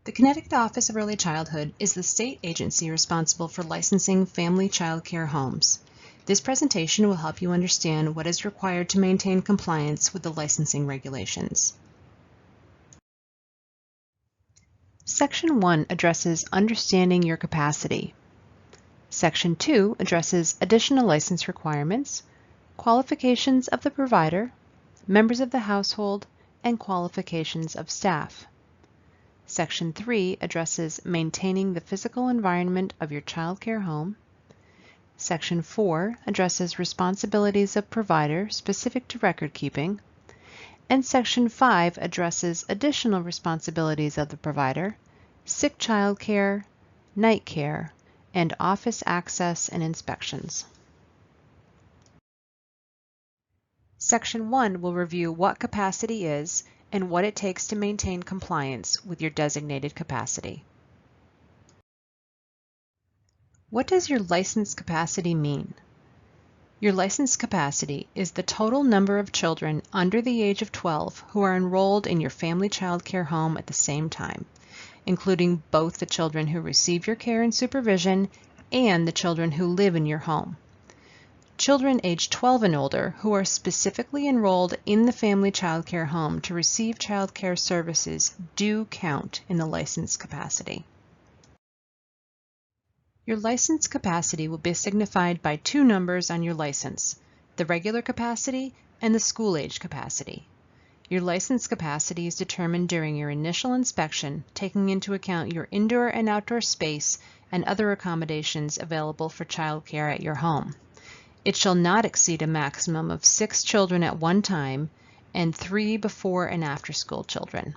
The Connecticut Office of Early Childhood is the state agency responsible for licensing family child care homes. This presentation will help you understand what is required to maintain compliance with the licensing regulations. Section 1 addresses understanding your capacity. Section 2 addresses additional license requirements, qualifications of the provider, members of the household, and qualifications of staff. Section 3 addresses maintaining the physical environment of your child care home. Section 4 addresses responsibilities of provider specific to record keeping. And Section 5 addresses additional responsibilities of the provider, sick child care, night care, and office access and inspections. Section 1 will review what capacity is and what it takes to maintain compliance with your designated capacity. What does your licensed capacity mean? Your licensed capacity is the total number of children under the age of 12 who are enrolled in your family child care home at the same time, including both the children who receive your care and supervision and the children who live in your home. Children aged 12 and older who are specifically enrolled in the family child care home to receive child care services do count in the licensed capacity. Your licensed capacity will be signified by two numbers on your license, the regular capacity and the school age capacity. Your licensed capacity is determined during your initial inspection, taking into account your indoor and outdoor space and other accommodations available for child care at your home. It shall not exceed a maximum of 6 children at one time and 3 before and after school children.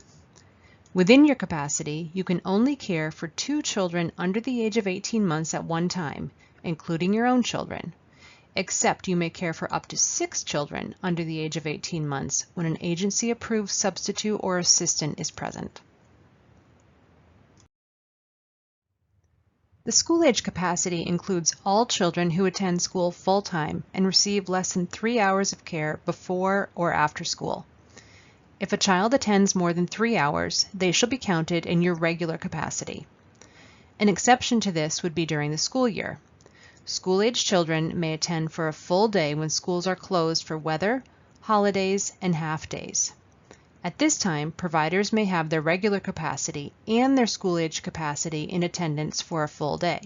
Within your capacity, you can only care for 2 children under the age of 18 months at one time, including your own children, except you may care for up to 6 children under the age of 18 months when an agency-approved substitute or assistant is present. The school age capacity includes all children who attend school full-time and receive less than 3 hours of care before or after school. If a child attends more than 3 hours, they shall be counted in your regular capacity. An exception to this would be during the school year. School-age children may attend for a full day when schools are closed for weather, holidays, and half-days. At this time, providers may have their regular capacity and their school-age capacity in attendance for a full day.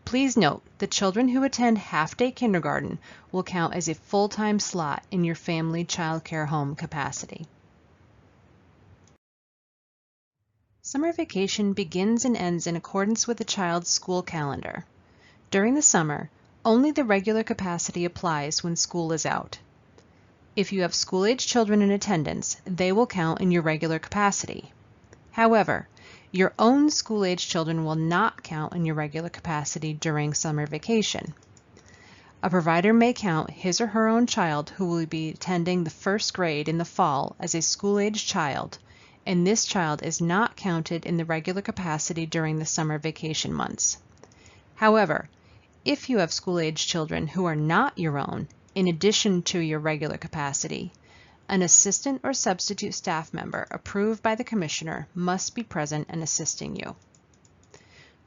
Please note that children who attend half-day kindergarten will count as a full-time slot in your family child care home capacity. Summer vacation begins and ends in accordance with the child's school calendar. During the summer, only the regular capacity applies when school is out. If you have school-age children in attendance, they will count in your regular capacity. However, your own school-age children will not count in your regular capacity during summer vacation. A provider may count his or her own child who will be attending the first grade in the fall as a school-age child, and this child is not counted in the regular capacity during the summer vacation months. However, if you have school-age children who are not your own, in addition to your regular capacity, an assistant or substitute staff member approved by the commissioner must be present and assisting you.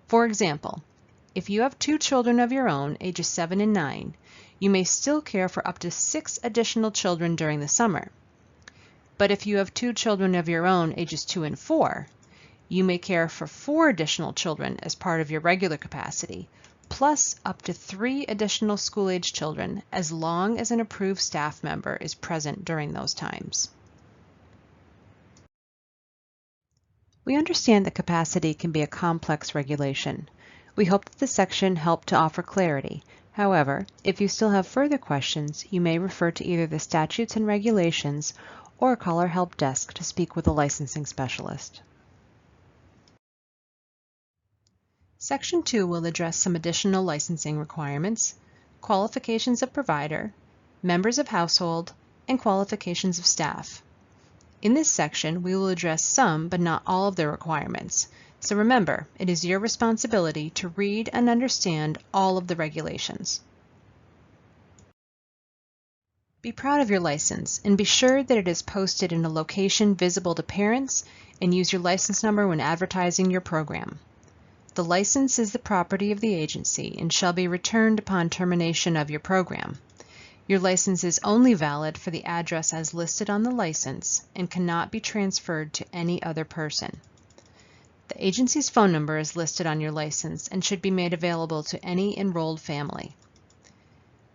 For example, if you have 2 children of your own, ages 7 and 9, you may still care for up to 6 additional children during the summer. But if you have 2 children of your own, ages 2 and 4, you may care for 4 additional children as part of your regular capacity, plus up to 3 additional school-age children as long as an approved staff member is present during those times. We understand that capacity can be a complex regulation. We hope that this section helped to offer clarity. However, if you still have further questions, you may refer to either the statutes and regulations or call our help desk to speak with a licensing specialist. Section 2 will address some additional licensing requirements, qualifications of provider, members of household, and qualifications of staff. In this section, we will address some but not all of the requirements. So remember, it is your responsibility to read and understand all of the regulations. Be proud of your license and be sure that it is posted in a location visible to parents, and use your license number when advertising your program. The license is the property of the agency and shall be returned upon termination of your program. Your license is only valid for the address as listed on the license and cannot be transferred to any other person. The agency's phone number is listed on your license and should be made available to any enrolled family.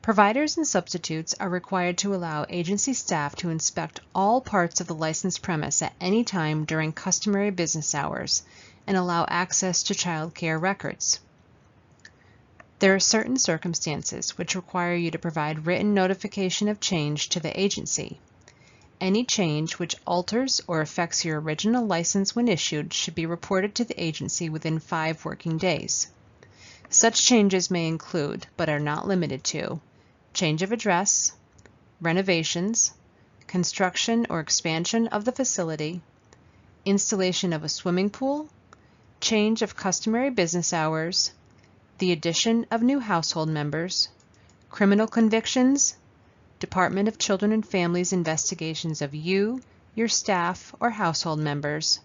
Providers and substitutes are required to allow agency staff to inspect all parts of the licensed premise at any time during customary business hours and allow access to child care records. There are certain circumstances which require you to provide written notification of change to the agency. Any change which alters or affects your original license when issued should be reported to the agency within 5 working days. Such changes may include, but are not limited to, change of address, renovations, construction or expansion of the facility, installation of a swimming pool, change of customary business hours, the addition of new household members, criminal convictions, Department of Children and Families investigations of you, your staff, or household members,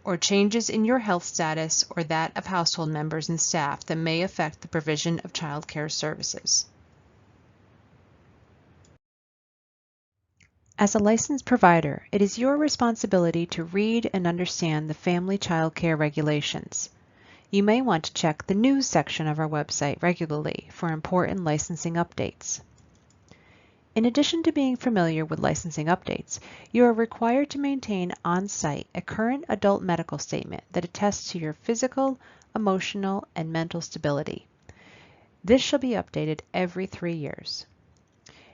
or changes in your health status or that of household members and staff that may affect the provision of child care services. As a licensed provider, it is your responsibility to read and understand the family child care regulations. You may want to check the news section of our website regularly for important licensing updates. In addition to being familiar with licensing updates, you are required to maintain on-site a current adult medical statement that attests to your physical, emotional, and mental stability. This shall be updated every 3 years.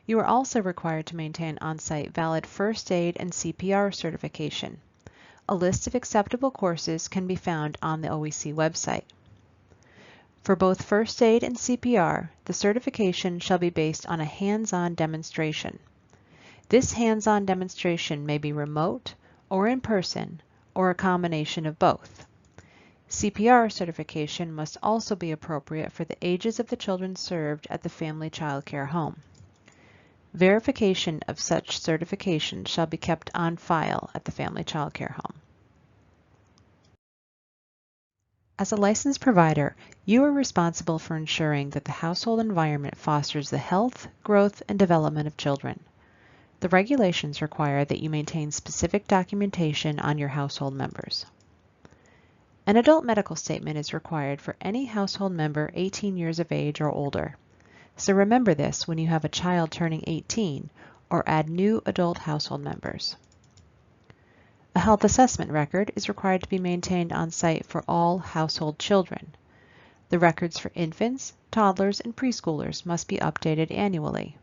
You are also required to maintain on-site valid first aid and CPR certification. A list of acceptable courses can be found on the OEC website. For both first aid and CPR, the certification shall be based on a hands-on demonstration. This hands-on demonstration may be remote or in person or a combination of both. CPR certification must also be appropriate for the ages of the children served at the family child care home. Verification of such certification shall be kept on file at the family child care home. As a licensed provider, you are responsible for ensuring that the household environment fosters the health, growth, and development of children. The regulations require that you maintain specific documentation on your household members. An adult medical statement is required for any household member 18 years of age or older. So remember this when you have a child turning 18 or add new adult household members. A health assessment record is required to be maintained on site for all household children. The records for infants, toddlers, and preschoolers must be updated annually.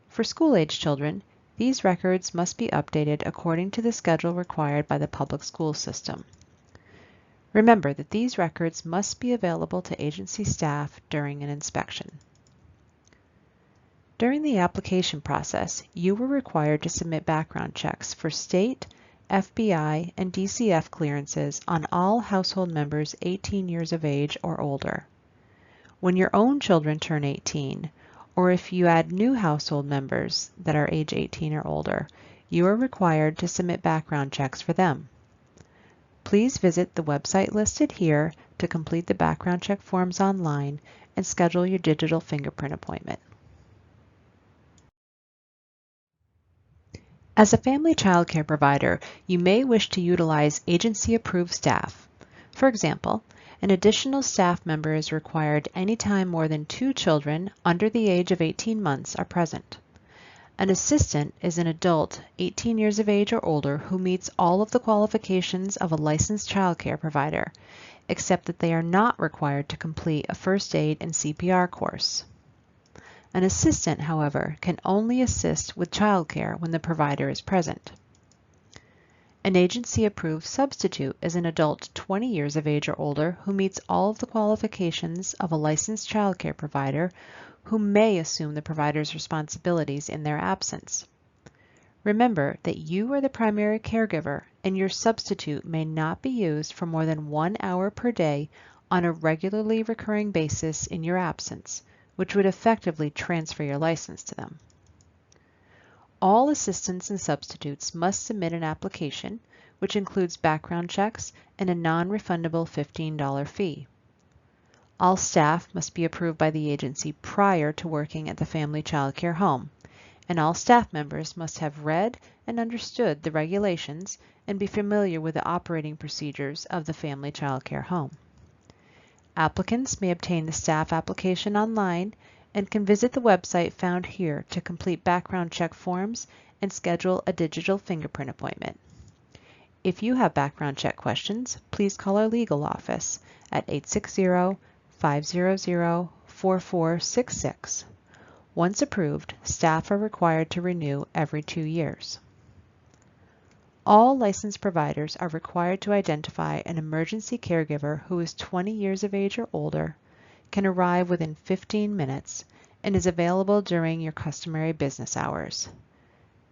For school-age children, these records must be updated according to the schedule required by the public school system. Remember that these records must be available to agency staff during an inspection. During the application process, you were required to submit background checks for state, FBI, and DCF clearances on all household members 18 years of age or older. When your own children turn 18, or if you add new household members that are age 18 or older, you are required to submit background checks for them. Please visit the website listed here to complete the background check forms online and schedule your digital fingerprint appointment. As a family child care provider, you may wish to utilize agency-approved staff. For example, an additional staff member is required anytime more than 2 children under the age of 18 months are present. An assistant is an adult 18 years of age or older who meets all of the qualifications of a licensed child care provider, except that they are not required to complete a first aid and CPR course. An assistant, however, can only assist with childcare when the provider is present. An agency-approved substitute is an adult 20 years of age or older who meets all of the qualifications of a licensed childcare provider who may assume the provider's responsibilities in their absence. Remember that you are the primary caregiver and your substitute may not be used for more than 1 hour per day on a regularly recurring basis in your absence, which would effectively transfer your license to them. All assistants and substitutes must submit an application, which includes background checks and a non-refundable $15 fee. All staff must be approved by the agency prior to working at the family child care home, and all staff members must have read and understood the regulations and be familiar with the operating procedures of the family child care home. Applicants may obtain the staff application online and can visit the website found here to complete background check forms and schedule a digital fingerprint appointment. If you have background check questions, please call our legal office at 860-500-4466. Once approved, staff are required to renew every 2 years. All licensed providers are required to identify an emergency caregiver who is 20 years of age or older, can arrive within 15 minutes, and is available during your customary business hours.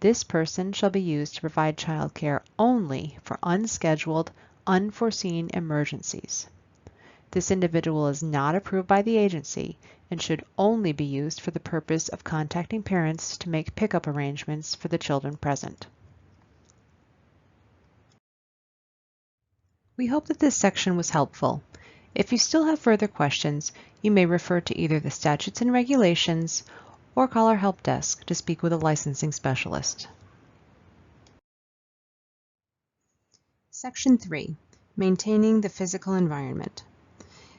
This person shall be used to provide child care only for unscheduled, unforeseen emergencies. This individual is not approved by the agency and should only be used for the purpose of contacting parents to make pickup arrangements for the children present. We hope that this section was helpful. If you still have further questions, you may refer to either the statutes and regulations or call our help desk to speak with a licensing specialist. Section 3. Maintaining the physical environment.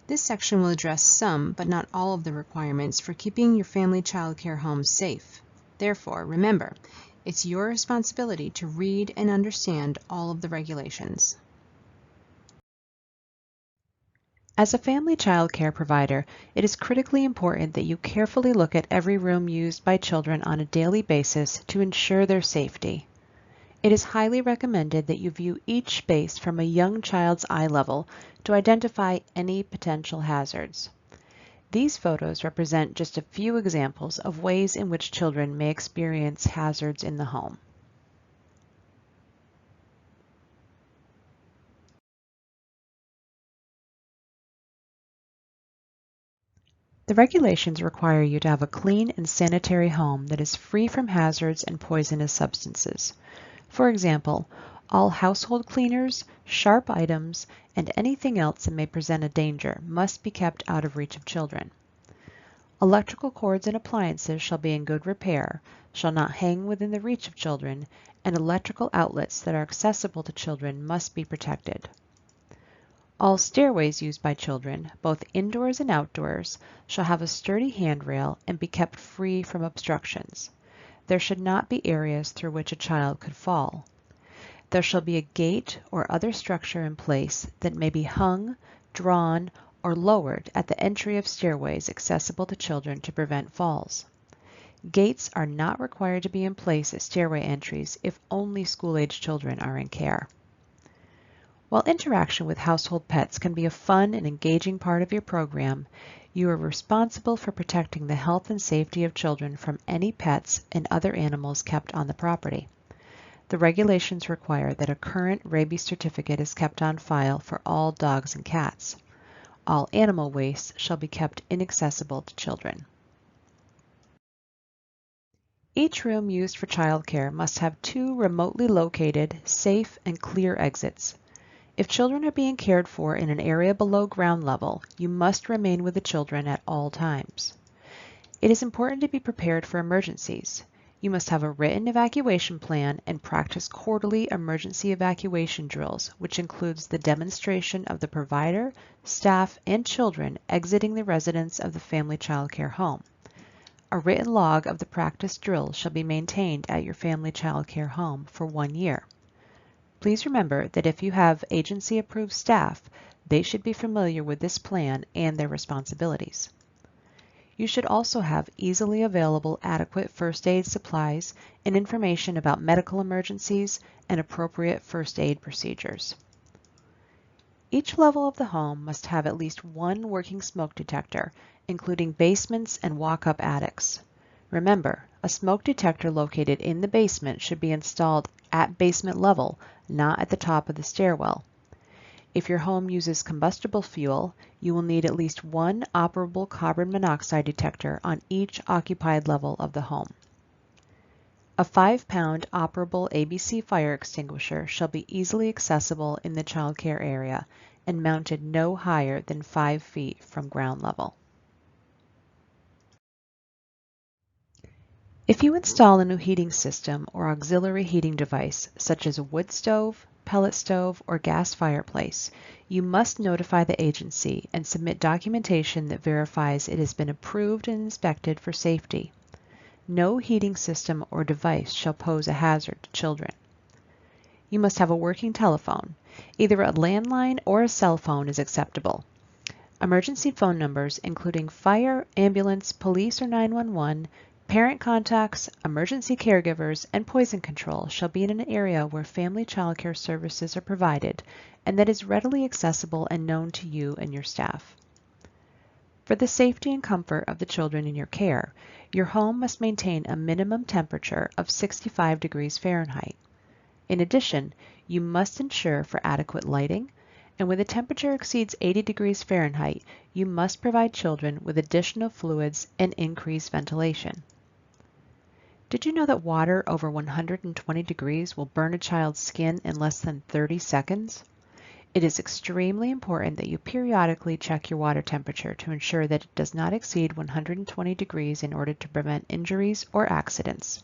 This section will address some, but not all of the requirements for keeping your family child care home safe. Therefore, remember, it's your responsibility to read and understand all of the regulations. As a family child care provider, it is critically important that you carefully look at every room used by children on a daily basis to ensure their safety. It is highly recommended that you view each space from a young child's eye level to identify any potential hazards. These photos represent just a few examples of ways in which children may experience hazards in the home. The regulations require you to have a clean and sanitary home that is free from hazards and poisonous substances. For example, all household cleaners, sharp items, and anything else that may present a danger must be kept out of reach of children. Electrical cords and appliances shall be in good repair, shall not hang within the reach of children, and electrical outlets that are accessible to children must be protected. All stairways used by children, both indoors and outdoors, shall have a sturdy handrail and be kept free from obstructions. There should not be areas through which a child could fall. There shall be a gate or other structure in place that may be hung, drawn, or lowered at the entry of stairways accessible to children to prevent falls. Gates are not required to be in place at stairway entries if only school-age children are in care. While interaction with household pets can be a fun and engaging part of your program, you are responsible for protecting the health and safety of children from any pets and other animals kept on the property. The regulations require that a current rabies certificate is kept on file for all dogs and cats. All animal waste shall be kept inaccessible to children. Each room used for childcare must have 2 remotely located, safe, and clear exits. If children are being cared for in an area below ground level, you must remain with the children at all times. It is important to be prepared for emergencies. You must have a written evacuation plan and practice quarterly emergency evacuation drills, which includes the demonstration of the provider, staff, and children exiting the residence of the family child care home. A written log of the practice drills shall be maintained at your family child care home for 1 year. Please remember that if you have agency-approved staff, they should be familiar with this plan and their responsibilities. You should also have easily available adequate first aid supplies and information about medical emergencies and appropriate first aid procedures. Each level of the home must have at least 1 working smoke detector, including basements and walk-up attics. Remember, a smoke detector located in the basement should be installed at basement level, not at the top of the stairwell. If your home uses combustible fuel, you will need at least 1 operable carbon monoxide detector on each occupied level of the home. A 5-pound operable ABC fire extinguisher shall be easily accessible in the child care area and mounted no higher than 5 feet from ground level. If you install a new heating system or auxiliary heating device, such as a wood stove, pellet stove, or gas fireplace, you must notify the agency and submit documentation that verifies it has been approved and inspected for safety. No heating system or device shall pose a hazard to children. You must have a working telephone. Either a landline or a cell phone is acceptable. Emergency phone numbers, including fire, ambulance, police, or 911, parent contacts, emergency caregivers, and poison control shall be in an area where family child care services are provided and that is readily accessible and known to you and your staff. For the safety and comfort of the children in your care, your home must maintain a minimum temperature of 65 degrees Fahrenheit. In addition, you must ensure for adequate lighting, and when the temperature exceeds 80 degrees Fahrenheit, you must provide children with additional fluids and increased ventilation. Did you know that water over 120 degrees will burn a child's skin in less than 30 seconds? It is extremely important that you periodically check your water temperature to ensure that it does not exceed 120 degrees in order to prevent injuries or accidents.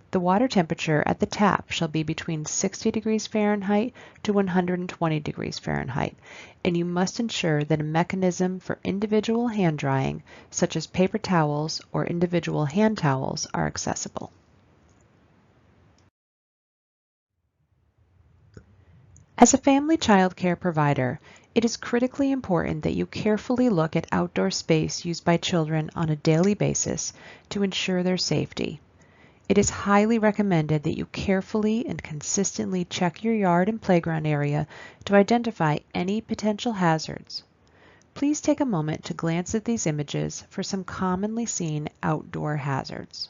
The water temperature at the tap shall be between 60 degrees Fahrenheit to 120 degrees Fahrenheit, and you must ensure that a mechanism for individual hand drying, such as paper towels or individual hand towels, are accessible. As a family child care provider, it is critically important that you carefully look at outdoor space used by children on a daily basis to ensure their safety. It is highly recommended that you carefully and consistently check your yard and playground area to identify any potential hazards. Please take a moment to glance at these images for some commonly seen outdoor hazards.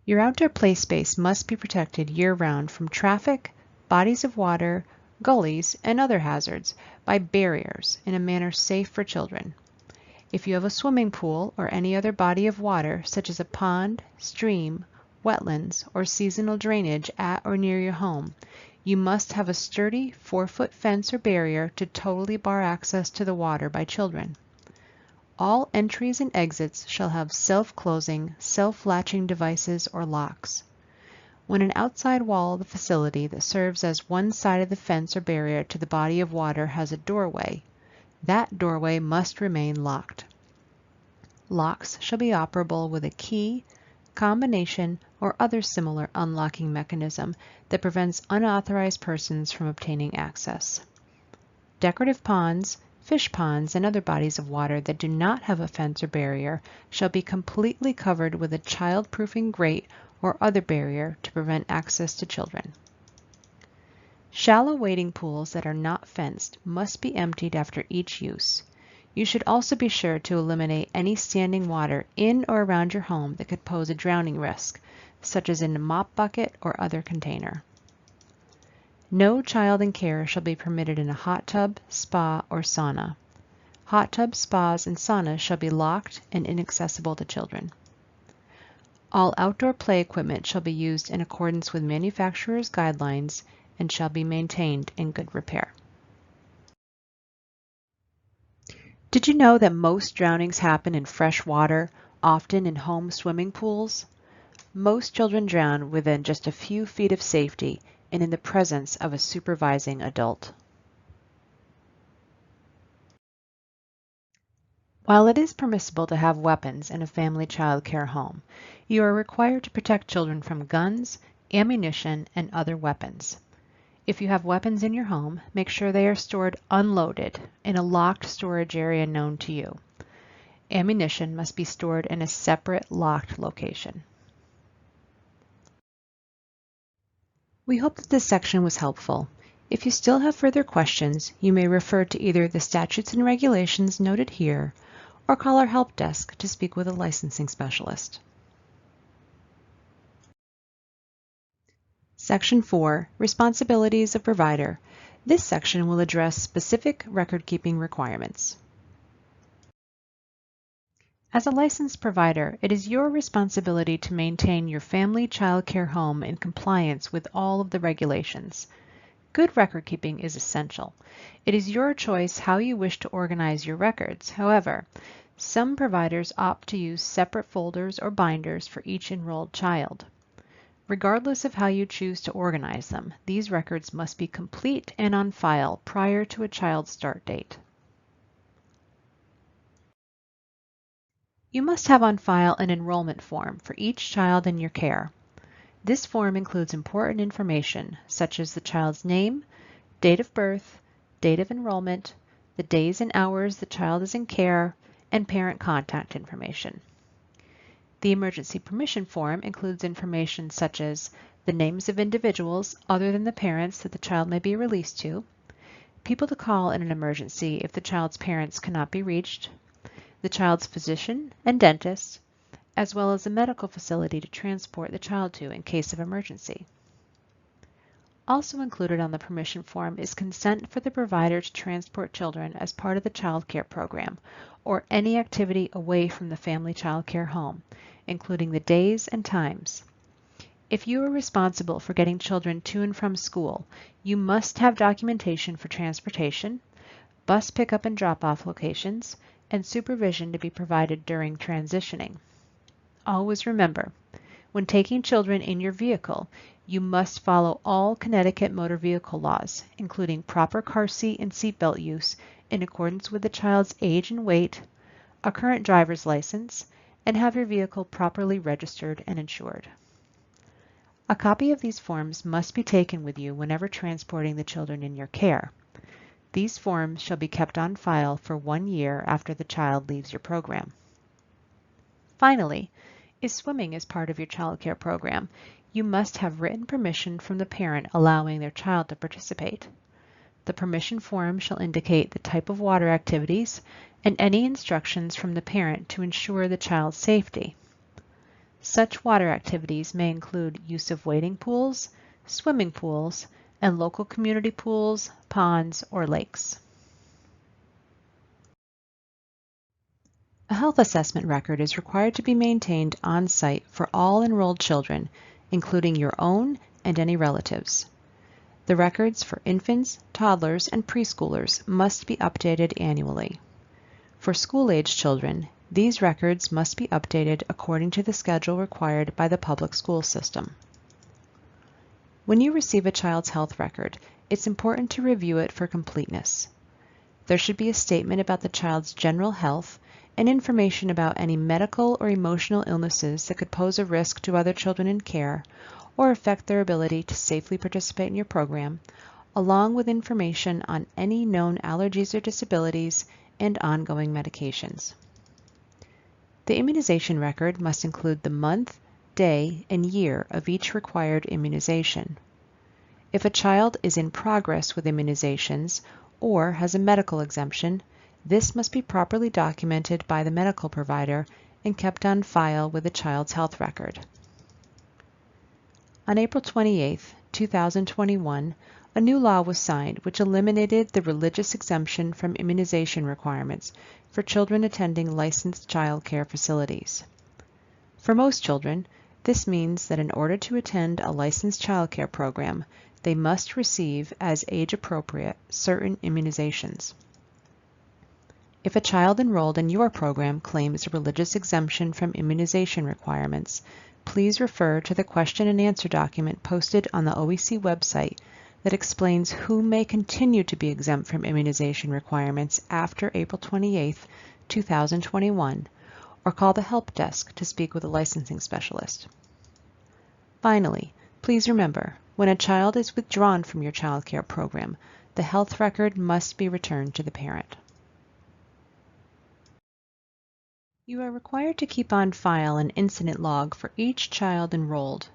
Your outdoor play space must be protected year-round from traffic, bodies of water, gullies, and other hazards by barriers in a manner safe for children. If you have a swimming pool or any other body of water, such as a pond, stream, wetlands, or seasonal drainage at or near your home, you must have a sturdy 4-foot fence or barrier to totally bar access to the water by children. All entries and exits shall have self-closing, self-latching devices or locks. When an outside wall of the facility that serves as one side of the fence or barrier to the body of water has a doorway, that doorway must remain locked. Locks shall be operable with a key, combination, or other similar unlocking mechanism that prevents unauthorized persons from obtaining access. Decorative ponds, fish ponds, and other bodies of water that do not have a fence or barrier shall be completely covered with a child-proofing grate or other barrier to prevent access to children. Shallow wading pools that are not fenced must be emptied after each use. You should also be sure to eliminate any standing water in or around your home that could pose a drowning risk, such as in a mop bucket or other container. No child in care shall be permitted in a hot tub, spa, or sauna. Hot tubs, spas, and saunas shall be locked and inaccessible to children. All outdoor play equipment shall be used in accordance with manufacturer's guidelines and shall be maintained in good repair. Did you know that most drownings happen in fresh water, often in home swimming pools? Most children drown within just a few feet of safety and in the presence of a supervising adult. While it is permissible to have weapons in a family child care home, you are required to protect children from guns, ammunition, and other weapons. If you have weapons in your home, make sure they are stored unloaded in a locked storage area known to you. Ammunition must be stored in a separate locked location. We hope that this section was helpful. If you still have further questions, you may refer to either the statutes and regulations noted here or call our help desk to speak with a licensing specialist. Section 4, Responsibilities of Provider. This section will address specific record-keeping requirements. As a licensed provider, it is your responsibility to maintain your family child care home in compliance with all of the regulations. Good record keeping is essential. It is your choice how you wish to organize your records. However, some providers opt to use separate folders or binders for each enrolled child. Regardless of how you choose to organize them, these records must be complete and on file prior to a child's start date. You must have on file an enrollment form for each child in your care. This form includes important information such as the child's name, date of birth, date of enrollment, the days and hours the child is in care, and parent contact information. The emergency permission form includes information such as the names of individuals other than the parents that the child may be released to, people to call in an emergency if the child's parents cannot be reached, the child's physician and dentist, as well as a medical facility to transport the child to in case of emergency. Also included on the permission form is consent for the provider to transport children as part of the child care program or any activity away from the family child care home, including the days and times. If you are responsible for getting children to and from school, you must have documentation for transportation, bus pickup and drop-off locations, and supervision to be provided during transitioning. Always remember, when taking children in your vehicle, you must follow all Connecticut motor vehicle laws, including proper car seat and seatbelt use in accordance with the child's age and weight, a current driver's license, and have your vehicle properly registered and insured. A copy of these forms must be taken with you whenever transporting the children in your care. These forms shall be kept on file for 1 year after the child leaves your program. Finally, if swimming is part of your child care program, you must have written permission from the parent allowing their child to participate. The permission form shall indicate the type of water activities and any instructions from the parent to ensure the child's safety. Such water activities may include use of wading pools, swimming pools, and local community pools, ponds, or lakes. A health assessment record is required to be maintained on-site for all enrolled children, including your own and any relatives. The records for infants, toddlers, and preschoolers must be updated annually. For school-age children, these records must be updated according to the schedule required by the public school system. When you receive a child's health record, it's important to review it for completeness. There should be a statement about the child's general health and information about any medical or emotional illnesses that could pose a risk to other children in care or affect their ability to safely participate in your program, along with information on any known allergies or disabilities and ongoing medications. The immunization record must include the month, day, and year of each required immunization. If a child is in progress with immunizations or has a medical exemption, this must be properly documented by the medical provider and kept on file with the child's health record. On April 28, 2021, a new law was signed which eliminated the religious exemption from immunization requirements for children attending licensed child care facilities. For most children, this means that in order to attend a licensed child care program, they must receive, as age appropriate, certain immunizations. If a child enrolled in your program claims a religious exemption from immunization requirements, please refer to the question and answer document posted on the OEC website that explains who may continue to be exempt from immunization requirements after April 28, 2021, or call the help desk to speak with a licensing specialist. Finally, please remember, when a child is withdrawn from your child care program, the health record must be returned to the parent. You are required to keep on file an incident log for each child enrolled.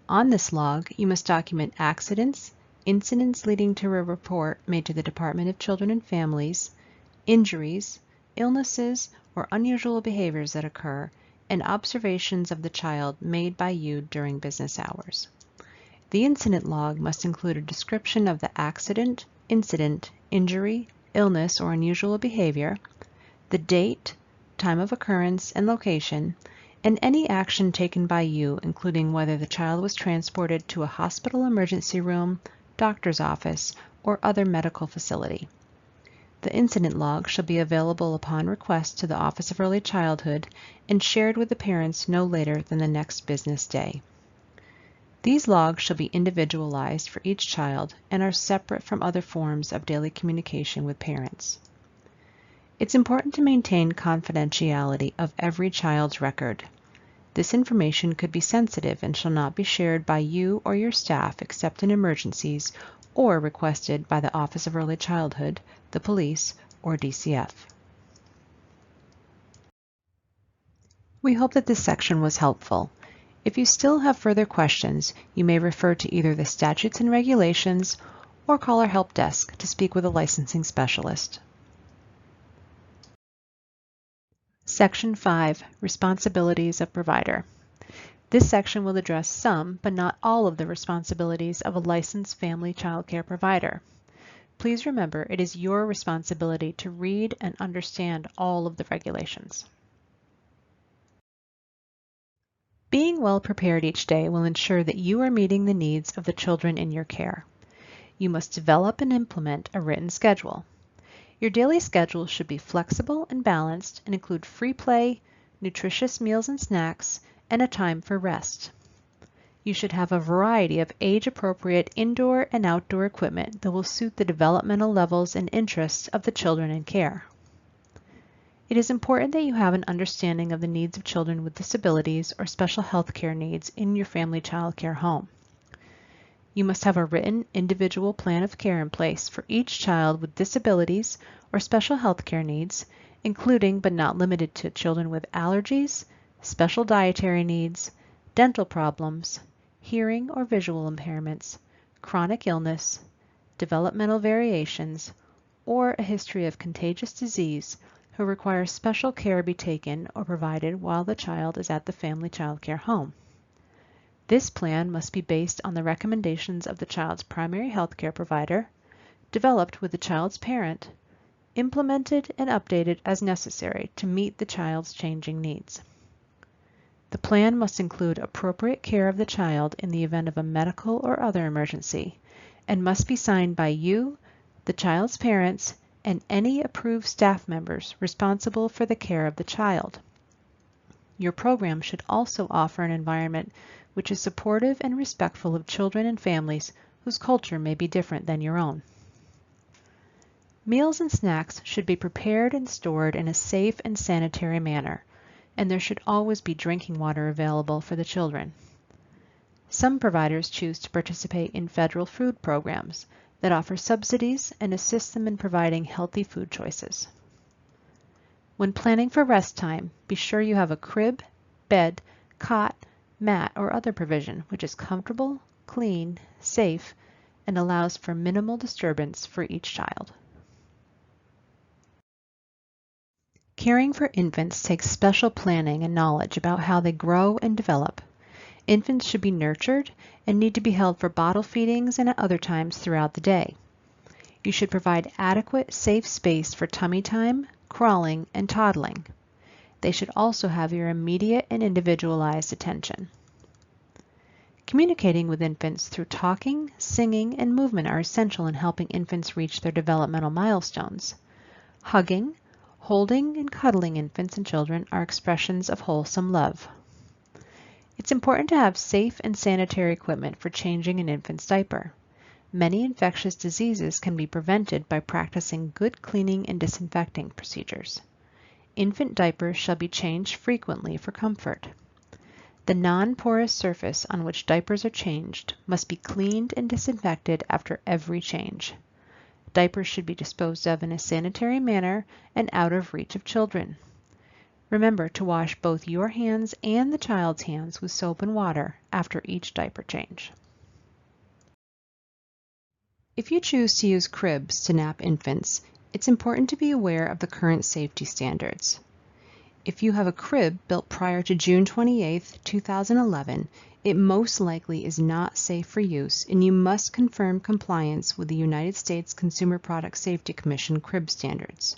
On this log, you must document accidents, incidents leading to a report made to the Department of Children and Families, injuries, illnesses, or unusual behaviors that occur, and observations of the child made by you during business hours. The incident log must include a description of the accident, incident, injury, illness, or unusual behavior, the date, time of occurrence, and location, and any action taken by you, including whether the child was transported to a hospital emergency room, doctor's office, or other medical facility. The incident log shall be available upon request to the Office of Early Childhood and shared with the parents no later than the next business day. These logs shall be individualized for each child and are separate from other forms of daily communication with parents. It's important to maintain confidentiality of every child's record. This information could be sensitive and shall not be shared by you or your staff except in emergencies or requested by the Office of Early Childhood, the police, or DCF. We hope that this section was helpful. If you still have further questions, you may refer to either the statutes and regulations or call our help desk to speak with a licensing specialist. Section 5, Responsibilities of Provider. This section will address some, but not all of the responsibilities of a licensed family child care provider. Please remember, it is your responsibility to read and understand all of the regulations. Being well prepared each day will ensure that you are meeting the needs of the children in your care. You must develop and implement a written schedule. Your daily schedule should be flexible and balanced and include free play, nutritious meals and snacks, and a time for rest. You should have a variety of age-appropriate indoor and outdoor equipment that will suit the developmental levels and interests of the children in care. It is important that you have an understanding of the needs of children with disabilities or special health care needs in your family child care home. You must have a written individual plan of care in place for each child with disabilities or special health care needs, including but not limited to children with allergies, special dietary needs, dental problems, hearing or visual impairments, chronic illness, developmental variations, or a history of contagious disease who require special care be taken or provided while the child is at the family child care home. This plan must be based on the recommendations of the child's primary health care provider, developed with the child's parent, implemented and updated as necessary to meet the child's changing needs. The plan must include appropriate care of the child in the event of a medical or other emergency, and must be signed by you, the child's parents, and any approved staff members responsible for the care of the child. Your program should also offer an environment which is supportive and respectful of children and families whose culture may be different than your own. Meals and snacks should be prepared and stored in a safe and sanitary manner, and there should always be drinking water available for the children. Some providers choose to participate in federal food programs that offer subsidies and assist them in providing healthy food choices. When planning for rest time, be sure you have a crib, bed, cot, mat, or other provision which is comfortable, clean, safe, and allows for minimal disturbance for each child. Caring for infants takes special planning and knowledge about how they grow and develop. Infants should be nurtured and need to be held for bottle feedings and at other times throughout the day. You should provide adequate, safe space for tummy time, crawling, and toddling. They should also have your immediate and individualized attention. Communicating with infants through talking, singing, and movement are essential in helping infants reach their developmental milestones. Hugging, holding, and cuddling infants and children are expressions of wholesome love. It's important to have safe and sanitary equipment for changing an infant's diaper. Many infectious diseases can be prevented by practicing good cleaning and disinfecting procedures. Infant diapers shall be changed frequently for comfort. The non-porous surface on which diapers are changed must be cleaned and disinfected after every change. Diapers should be disposed of in a sanitary manner and out of reach of children. Remember to wash both your hands and the child's hands with soap and water after each diaper change. If you choose to use cribs to nap infants, it's important to be aware of the current safety standards. If you have a crib built prior to June 28, 2011, it most likely is not safe for use, and you must confirm compliance with the United States Consumer Product Safety Commission crib standards.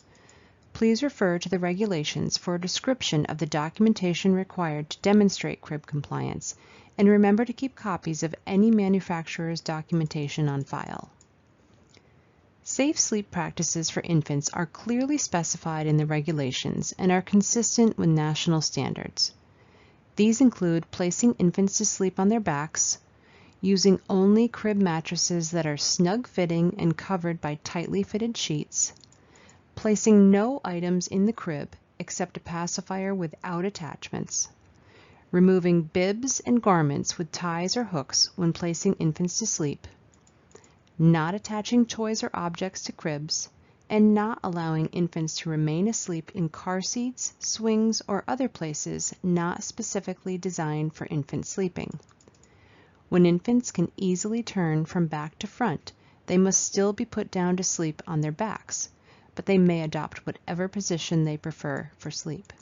Please refer to the regulations for a description of the documentation required to demonstrate crib compliance, and remember to keep copies of any manufacturer's documentation on file. Safe sleep practices for infants are clearly specified in the regulations and are consistent with national standards. These include placing infants to sleep on their backs, using only crib mattresses that are snug-fitting and covered by tightly fitted sheets, placing no items in the crib except a pacifier without attachments, removing bibs and garments with ties or hooks when placing infants to sleep, not attaching toys or objects to cribs, and not allowing infants to remain asleep in car seats, swings, or other places not specifically designed for infant sleeping. When infants can easily turn from back to front, they must still be put down to sleep on their backs, but they may adopt whatever position they prefer for sleep.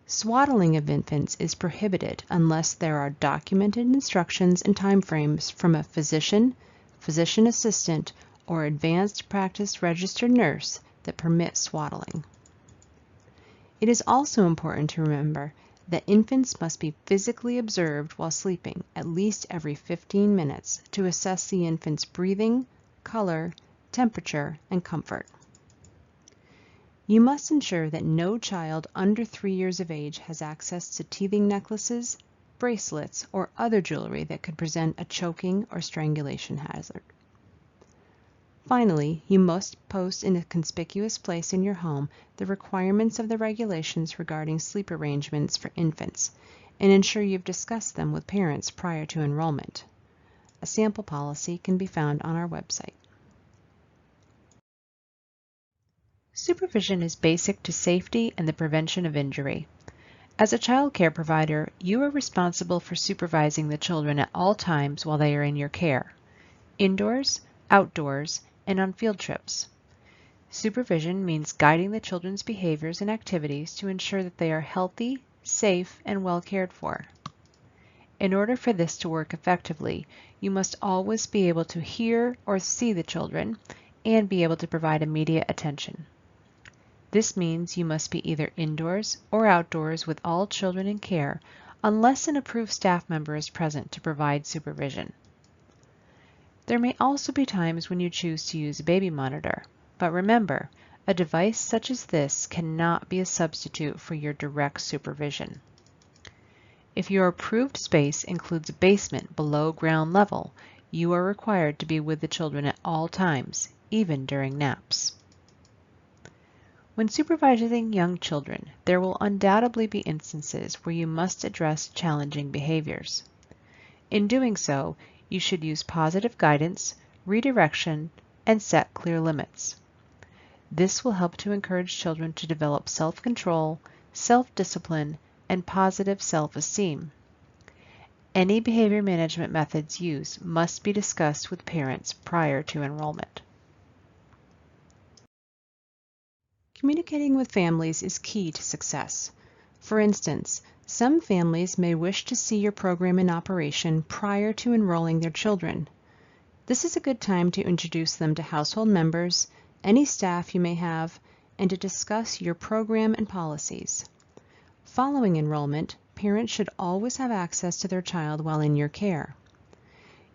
Swaddling of infants is prohibited unless there are documented instructions and timeframes from a physician, physician assistant, or advanced practice registered nurse that permit swaddling. It is also important to remember that infants must be physically observed while sleeping at least every 15 minutes to assess the infant's breathing, color, temperature, and comfort. You must ensure that no child under 3 years of age has access to teething necklaces, bracelets, or other jewelry that could present a choking or strangulation hazard. Finally, you must post in a conspicuous place in your home the requirements of the regulations regarding sleep arrangements for infants, and ensure you've discussed them with parents prior to enrollment. A sample policy can be found on our website. Supervision is basic to safety and the prevention of injury. As a child care provider, you are responsible for supervising the children at all times while they are in your care, indoors, outdoors, and on field trips. Supervision means guiding the children's behaviors and activities to ensure that they are healthy, safe, and well cared for. In order for this to work effectively, you must always be able to hear or see the children and be able to provide immediate attention. This means you must be either indoors or outdoors with all children in care unless an approved staff member is present to provide supervision. There may also be times when you choose to use a baby monitor, but remember, a device such as this cannot be a substitute for your direct supervision. If your approved space includes a basement below ground level, you are required to be with the children at all times, even during naps. When supervising young children, there will undoubtedly be instances where you must address challenging behaviors. In doing so, you should use positive guidance, redirection, and set clear limits. This will help to encourage children to develop self-control, self-discipline, and positive self-esteem. Any behavior management methods used must be discussed with parents prior to enrollment. Communicating with families is key to success. For instance, some families may wish to see your program in operation prior to enrolling their children. This is a good time to introduce them to household members, any staff you may have, and to discuss your program and policies. Following enrollment, parents should always have access to their child while in your care.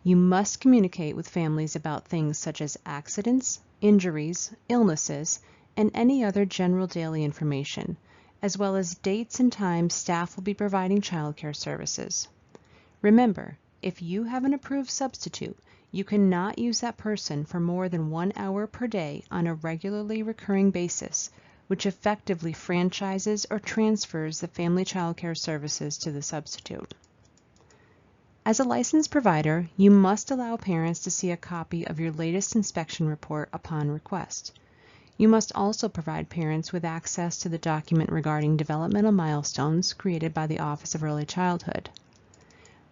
You must communicate with families about things such as accidents, injuries, illnesses, and any other general daily information, as well as dates and times staff will be providing childcare services. Remember, if you have an approved substitute, you cannot use that person for more than 1 hour per day on a regularly recurring basis, which effectively franchises or transfers the family childcare services to the substitute. As a licensed provider, you must allow parents to see a copy of your latest inspection report upon request. You must also provide parents with access to the document regarding developmental milestones created by the Office of Early Childhood.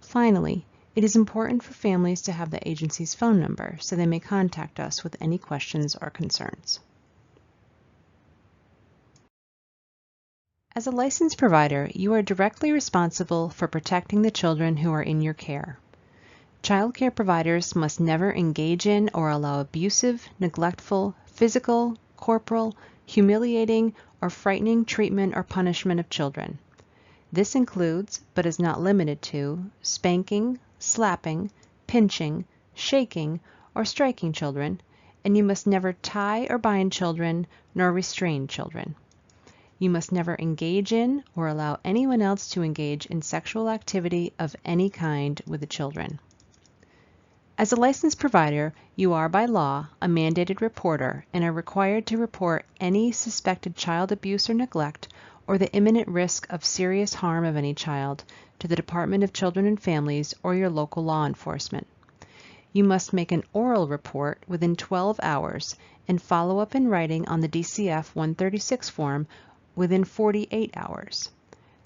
Finally, it is important for families to have the agency's phone number so they may contact us with any questions or concerns. As a licensed provider, you are directly responsible for protecting the children who are in your care. Child care providers must never engage in or allow abusive, neglectful, physical, corporal, humiliating, or frightening treatment or punishment of children. This includes, but is not limited to, spanking, slapping, pinching, shaking, or striking children, and you must never tie or bind children nor restrain children. You must never engage in or allow anyone else to engage in sexual activity of any kind with the children. As a licensed provider, you are by law a mandated reporter and are required to report any suspected child abuse or neglect or the imminent risk of serious harm of any child to the Department of Children and Families or your local law enforcement. You must make an oral report within 12 hours and follow up in writing on the DCF 136 form within 48 hours.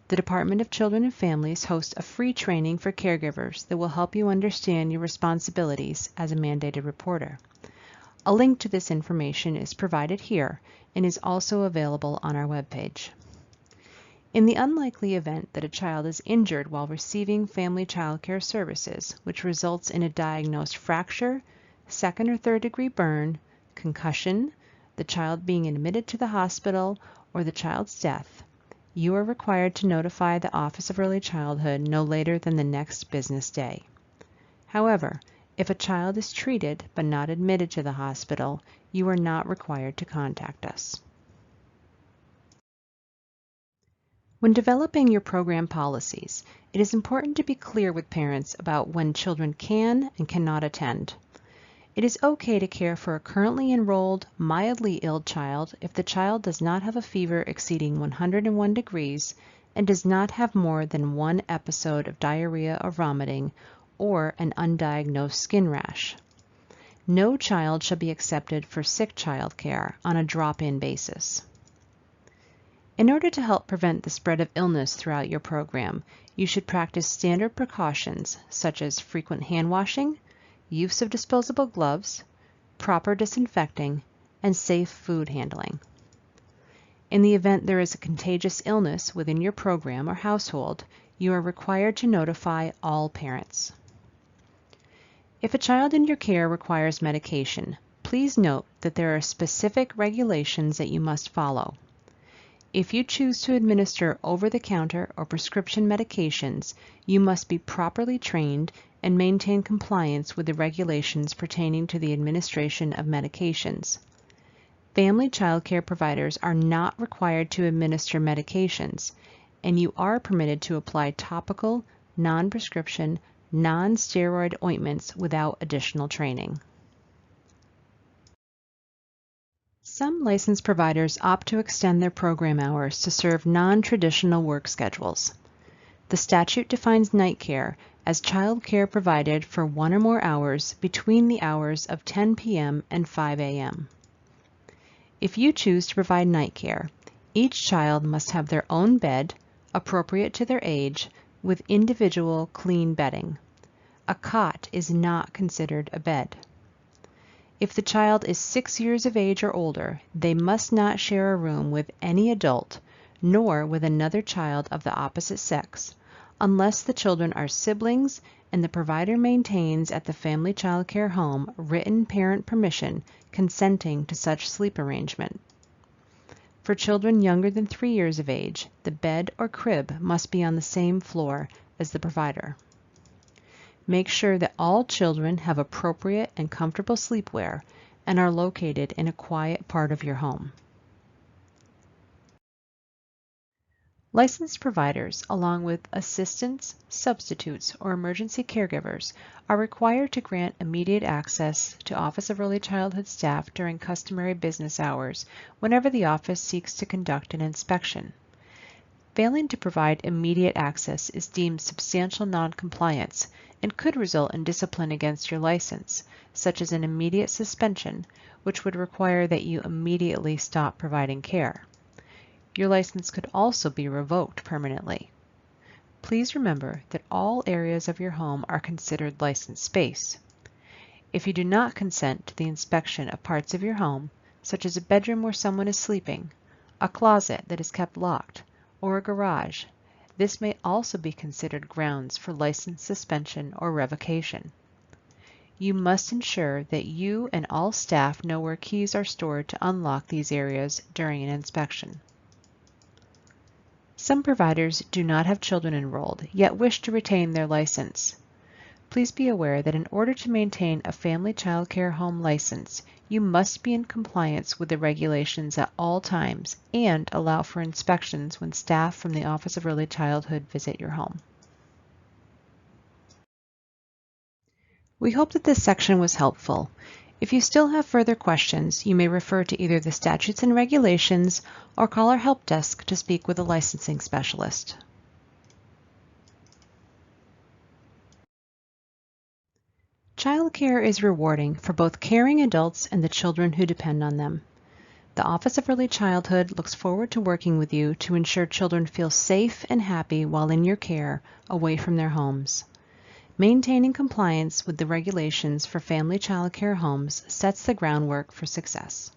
The Department of Children and Families hosts a free training for caregivers that will help you understand your responsibilities as a mandated reporter. A link to this information is provided here and is also available on our webpage. In the unlikely event that a child is injured while receiving family child care services, which results in a diagnosed fracture, second or third degree burn, concussion, the child being admitted to the hospital, or the child's death, you are required to notify the Office of Early Childhood no later than the next business day. However, if a child is treated but not admitted to the hospital, you are not required to contact us. When developing your program policies, it is important to be clear with parents about when children can and cannot attend. It is okay to care for a currently enrolled, mildly ill child if the child does not have a fever exceeding 101 degrees and does not have more than one episode of diarrhea or vomiting or an undiagnosed skin rash. No child shall be accepted for sick child care on a drop-in basis. In order to help prevent the spread of illness throughout your program, you should practice standard precautions such as frequent hand washing, use of disposable gloves, proper disinfecting, and safe food handling. In the event there is a contagious illness within your program or household, you are required to notify all parents. If a child in your care requires medication, please note that there are specific regulations that you must follow. If you choose to administer over-the-counter or prescription medications, you must be properly trained and maintain compliance with the regulations pertaining to the administration of medications. Family child care providers are not required to administer medications, and you are permitted to apply topical, non-prescription, non-steroid ointments without additional training. Some licensed providers opt to extend their program hours to serve non-traditional work schedules. The statute defines night care as child care provided for 1 or more hours between the hours of 10 p.m. and 5 a.m. If you choose to provide night care, each child must have their own bed, appropriate to their age, with individual clean bedding. A cot is not considered a bed. If the child is 6 years of age or older, they must not share a room with any adult, nor with another child of the opposite sex, unless the children are siblings and the provider maintains at the family child care home written parent permission consenting to such sleep arrangement. For children younger than 3 years of age, the bed or crib must be on the same floor as the provider. Make sure that all children have appropriate and comfortable sleepwear and are located in a quiet part of your home. Licensed providers, along with assistants, substitutes, or emergency caregivers, are required to grant immediate access to Office of Early Childhood staff during customary business hours whenever the office seeks to conduct an inspection. Failing to provide immediate access is deemed substantial noncompliance and could result in discipline against your license, such as an immediate suspension, which would require that you immediately stop providing care. Your license could also be revoked permanently. Please remember that all areas of your home are considered licensed space. If you do not consent to the inspection of parts of your home, such as a bedroom where someone is sleeping, a closet that is kept locked, or a garage. This may also be considered grounds for license suspension or revocation. You must ensure that you and all staff know where keys are stored to unlock these areas during an inspection. Some providers do not have children enrolled, yet wish to retain their license. Please be aware that in order to maintain a family child care home license, you must be in compliance with the regulations at all times and allow for inspections when staff from the Office of Early Childhood visit your home. We hope that this section was helpful. If you still have further questions, you may refer to either the statutes and regulations or call our help desk to speak with a licensing specialist. Child care is rewarding for both caring adults and the children who depend on them. The Office of Early Childhood looks forward to working with you to ensure children feel safe and happy while in your care, away from their homes. Maintaining compliance with the regulations for family child care homes sets the groundwork for success.